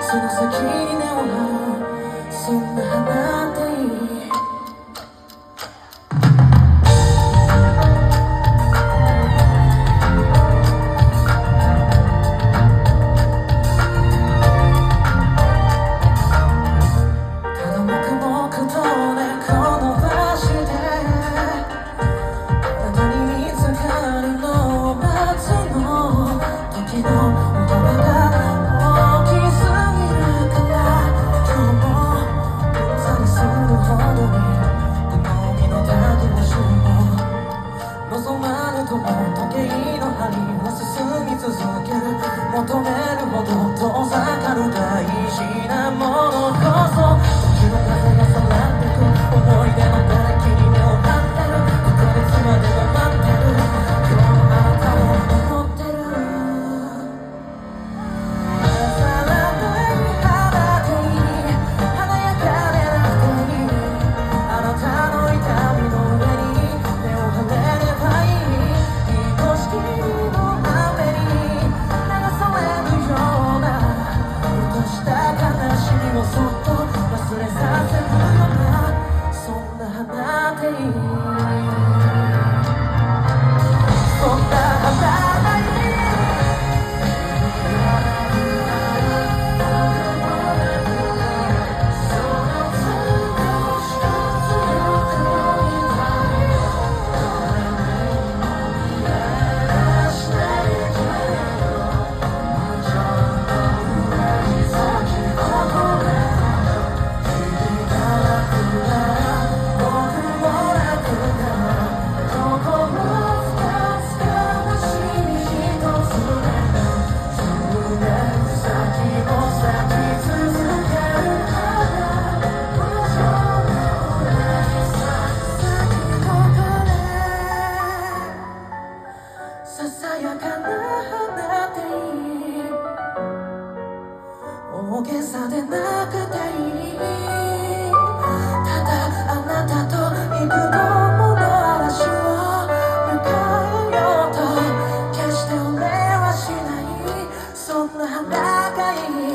その先に根を張るそんな花でいいただ黙々と寝転ばしてあなたに見つかるのを待つの時の幅が大きすぎるから今日もうんざりするほどに好みの炊き干しも望まぬとも時計の針は進み続ける求めるほど遠ざかる大事なものこそ時の風がさらってく思い出の唾液に目を張ってるここでいつまでも待ってる今日のあなたを思ってる飾らない花でいい華やかでなくていいあなたの痛みの上に手を張れればいい愛しきの雨に流されるようなふとした悲しみをそっと忘れさせるようなそんな花でいいそんな花でいいささやかな花でいい大げさでなくていいただあなたと幾度もの嵐を迎えようと決して俺はしないそんな花がいい